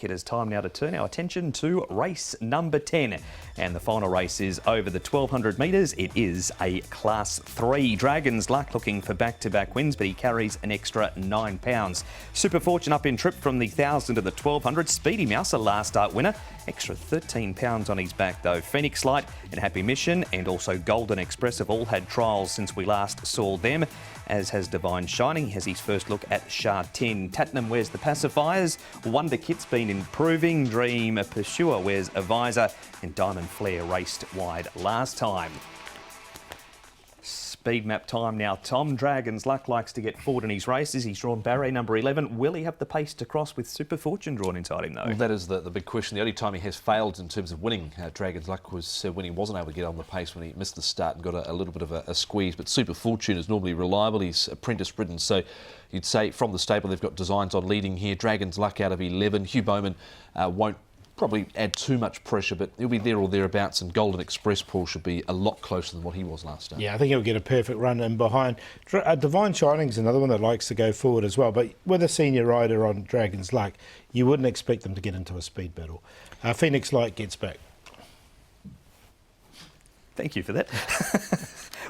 It is time now to turn our attention to race number 10. And the final race is over the 1200 metres. It is a Class 3. Dragon's Luck looking for back-to-back wins, but he carries an extra £9. Super Fortune up in trip from the 1000 to the 1200. Speedy Mouse, a last start winner. Extra £13 on his back though. Phoenix Light and Happy Mission and also Golden Express have all had trials since we last saw them, as has Divine Shining. He has his first look at Sha Tin. Tatnam wears the pacifiers. Wonder Kit's been improving. Dream Pursuer wears a visor. And Diamond Flare raced wide last time. Speed map time now, Tom. Dragon's Luck likes to get forward in his races. He's drawn Barret number 11. Will he have the pace to cross with Super Fortune drawn inside him though? Well, that is the big question. The only time he has failed in terms of winning Dragon's Luck was when he wasn't able to get on the pace, when he missed the start and got a little bit of a squeeze. But Super Fortune is normally reliable. He's apprentice ridden, so you'd say from the stable they've got designs on leading here. Dragon's Luck out of 11. Hugh Bowman won't probably add too much pressure, but he'll be there or thereabouts, and Golden Express, Paul, should be a lot closer than what he was last start. Yeah, I think he'll get a perfect run in behind. Divine Shining's another one that likes to go forward as well, but with a senior rider on Dragon's Luck, you wouldn't expect them to get into a speed battle. Phoenix Light gets back. Thank you for that.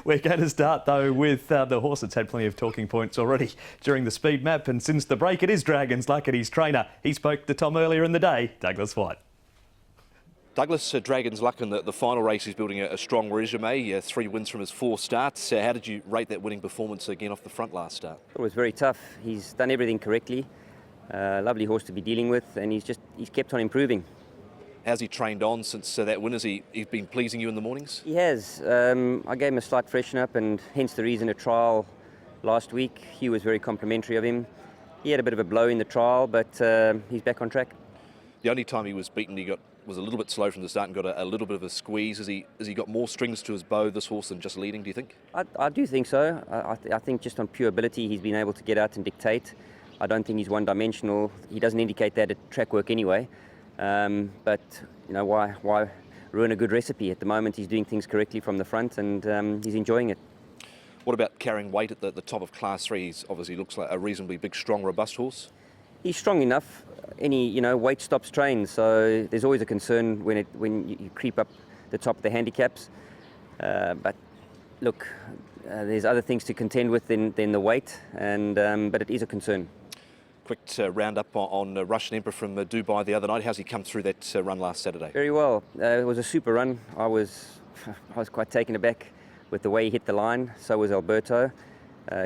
We're going to start, though, with the horse that's had plenty of talking points already during the speed map. And since the break, it is Dragon's Luck and his trainer. He spoke to Tom earlier in the day, Douglas White. Douglas, Dragon's Luck in the final race, he's building a strong resume. 3 wins from his 4 starts. How did you rate that winning performance again off the front last start? It was very tough. He's done everything correctly. Lovely horse to be dealing with, and he's kept on improving. How's he trained on since that win? Has he been pleasing you in the mornings? He has. I gave him a slight freshen up, and hence the reason a trial last week. Hugh was very complimentary of him. He had a bit of a blow in the trial, but he's back on track. The only time he was beaten, was a little bit slow from the start and got a little bit of a squeeze. Has he got more strings to his bow, this horse, than just leading, do you think? I do think so. I think just on pure ability, he's been able to get out and dictate. I don't think he's one-dimensional. He doesn't indicate that at track work anyway. But you know, why ruin a good recipe? At the moment he's doing things correctly from the front, and he's enjoying it. What about carrying weight at the top of Class 3? He obviously looks like a reasonably big, strong, robust horse. He's strong enough. Any weight stops train, so there's always a concern when you creep up the top of the handicaps. But look, there's other things to contend with than the weight, and but it is a concern. Quick roundup on Russian Emperor from Dubai the other night. How's he come through that run last Saturday? Very well. It was a super run. I was quite taken aback with the way he hit the line. So was Alberto.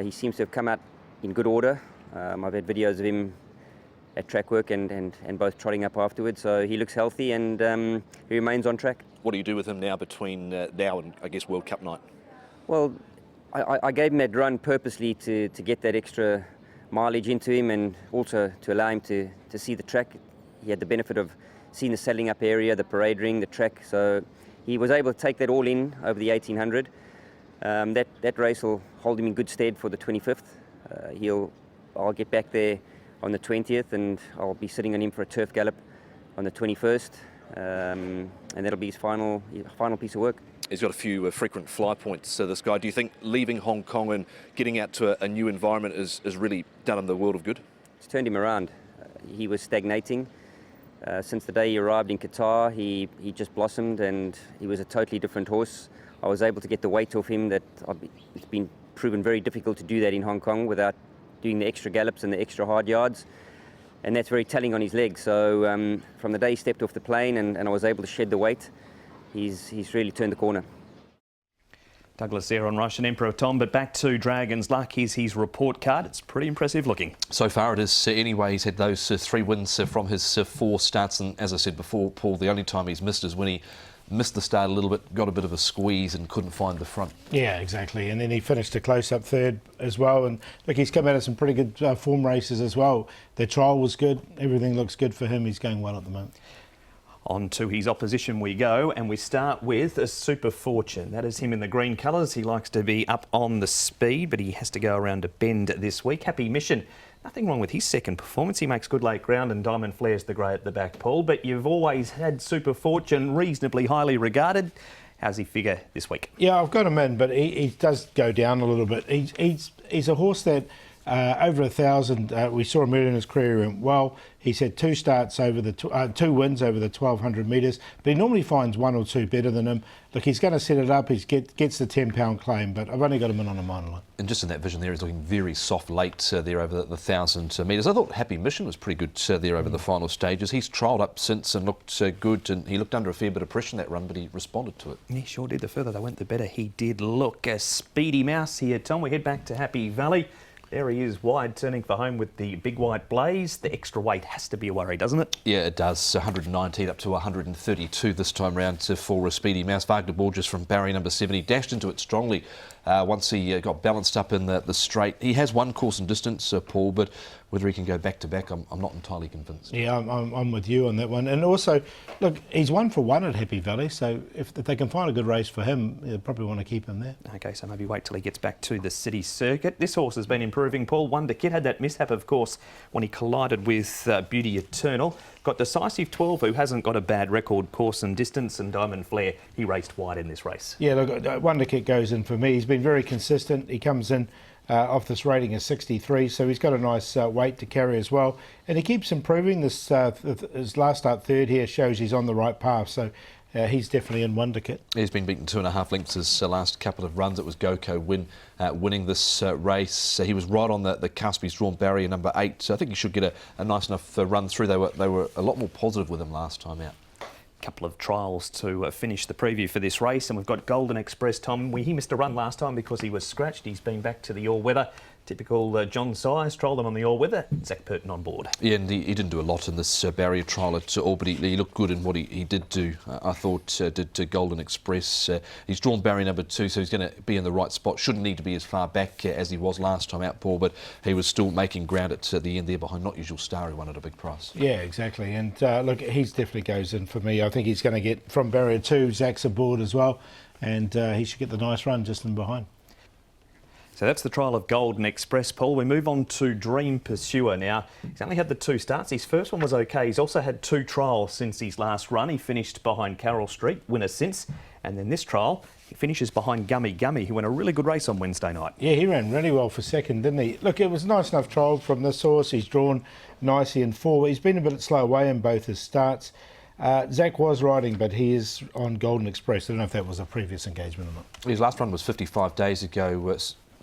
He seems to have come out in good order. I've had videos of him at track work and both trotting up afterwards. So he looks healthy, and he remains on track. What do you do with him now between now and, I guess, World Cup night? Well, I gave him that run purposely to get that extra mileage into him, and also to allow him to see the track. He had the benefit of seeing the settling up area, the parade ring, the track, so he was able to take that all in over the 1800. That race will hold him in good stead for the 25th. I'll get back there on the 20th, and I'll be sitting on him for a turf gallop on the 21st, and that'll be his final piece of work. He's got a few frequent fly points, this guy. Do you think leaving Hong Kong and getting out to a new environment is really done him the world of good? It's turned him around. He was stagnating. Since the day he arrived in Qatar, he just blossomed, and he was a totally different horse. I was able to get the weight off him that it's been proven very difficult to do that in Hong Kong without doing the extra gallops and the extra hard yards. And that's very telling on his legs. So from the day he stepped off the plane and I was able to shed the weight, he's really turned the corner. Douglas there on Russian Emperor, Tom, but back to Dragon's Luck. Here's his report card. It's pretty impressive looking. So far it is. Anyway, he's had those 3 wins from his 4 starts, and as I said before, Paul, the only time he's missed is when he missed the start a little bit, got a bit of a squeeze and couldn't find the front. Yeah, exactly. And then he finished a close-up third as well. And look, he's come out of some pretty good form races as well. The trial was good. Everything looks good for him. He's going well at the moment. On to his opposition we go, and we start with a Super Fortune. That is him in the green colours. He likes to be up on the speed, but he has to go around a bend this week. Happy Mission. Nothing wrong with his second performance. He makes good late ground, and Diamond Flare's the grey at the back, Paul. But you've always had Super Fortune reasonably highly regarded. How's he figure this week? Yeah, I've got him in, but he does go down a little bit. He's a horse that over 1,000. We saw him earlier in his career, he went well. He's had 2 starts over the 2 wins over the 1,200 metres, but he normally finds 1 or 2 better than him. Look, he's going to set it up. He gets the £10 claim, but I've only got him in on a minor line. And just in that vision there, he's looking very soft late there over the 1,000 metres. I thought Happy Mission was pretty good there over the final stages. He's trialled up since and looked good, and he looked under a fair bit of pressure in that run, but he responded to it. He sure did. The further they went, the better he did look. A speedy mouse here, Tom. We head back to Happy Valley. There he is, wide, turning for home with the big white blaze. The extra weight has to be a worry, doesn't it? Yeah, it does. 119 up to 132 this time round for a speedy mouse. Wagner Borges from barrier number 7. He dashed into it strongly once he got balanced up in the straight. He has won course and distance, Paul, but whether he can go back to back, I'm not entirely convinced. Yeah, I'm with you on that one. And also, look, he's 1 for 1 at Happy Valley, so if they can find a good race for him, they'll probably want to keep him there. OK, so maybe wait till he gets back to the city circuit. This horse has been improving, Paul. Wonder Kid had that mishap, of course, when he collided with Beauty Eternal. Got Decisive 12, who hasn't got a bad record, course and distance, and Diamond Flare. He raced wide in this race. Yeah, look, Wonder Kid goes in for me. He's been very consistent. He comes in off this rating of 63, so he's got a nice weight to carry as well. And he keeps improving. This his last start third here shows he's on the right path, so he's definitely in Wonder Kid. He's been beaten 2.5 lengths his last couple of runs. It was Goko winning this race. He was right on the cusp. He's drawn barrier number 8, so I think he should get a nice enough run through. They were a lot more positive with him last time out. Couple of trials to finish the preview for this race, and we've got Golden Express, Tom. He missed a run last time because he was scratched. He's been back to the all-weather. Typical John Size, trialled him on the all-weather. Zach Purton on board. Yeah, and he didn't do a lot in this barrier trial at all, but he looked good in what he did do, I thought, did to Golden Express. He's drawn barrier number 2, so he's going to be in the right spot. Shouldn't need to be as far back as he was last time out, Paul, but he was still making ground at the end there behind Not Usual Star, who won at a big price. Yeah, exactly. And look, he definitely goes in for me. I think he's going to get from barrier 2. Zach's aboard as well, and he should get the nice run just in behind. So that's the trial of Golden Express, Paul. We move on to Dream Pursuer now. He's only had the 2 starts. His first one was OK. He's also had 2 trials since his last run. He finished behind Carroll Street, winner since. And then this trial, he finishes behind Gummy Gummy, who won a really good race on Wednesday night. Yeah, he ran really well for second, didn't he? Look, it was a nice enough trial from this horse. He's drawn nicely in 4. He's been a bit slow away in both his starts. Zach was riding, but he is on Golden Express. I don't know if that was a previous engagement or not. His last run was 55 days ago.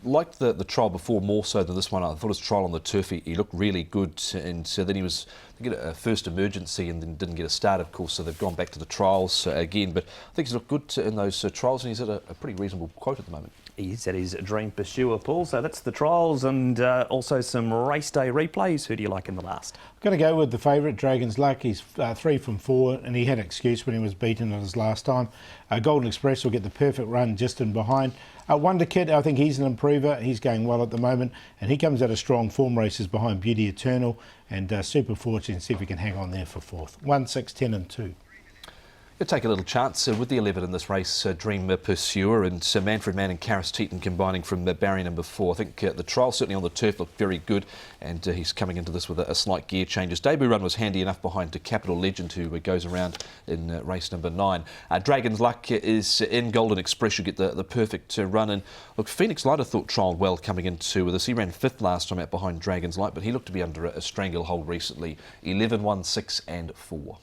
Liked the trial before more so than this one. I thought his trial on the turf, he looked really good, and so then he was to get a first emergency and then didn't get a start, of course, so they've gone back to the trials again. But I think he's looked good in those trials, and he's at a pretty reasonable quote at the moment. He is at his Dream Pursuer, Paul. So that's the trials and also some race day replays. Who do you like in the last? I'm going to go with the favourite, Dragon's Luck. He's 3 from 4, and he had an excuse when he was beaten at his last time. Golden Express will get the perfect run just in behind. Wonder Kid, I think he's an improver. He's going well at the moment, and he comes out of strong form races behind Beauty Eternal and Super Fortune. See if he can hang on there for 4th. 1, 6, 10 and 2. You'll take a little chance with the 11 in this race, Dream Pursuer, and Manfred Mann and Karis Teton combining from barrier number 4. I think the trial certainly on the turf looked very good, and he's coming into this with a slight gear change. His debut run was handy enough behind Capital Legend, who goes around in race number 9. Dragon's Luck is in. Golden Express should get the perfect run. And look, Phoenix Light I thought trialled well coming into this. He ran 5th last time out behind Dragon's Luck, but he looked to be under a stranglehold recently. 11, 1, 6 and 4.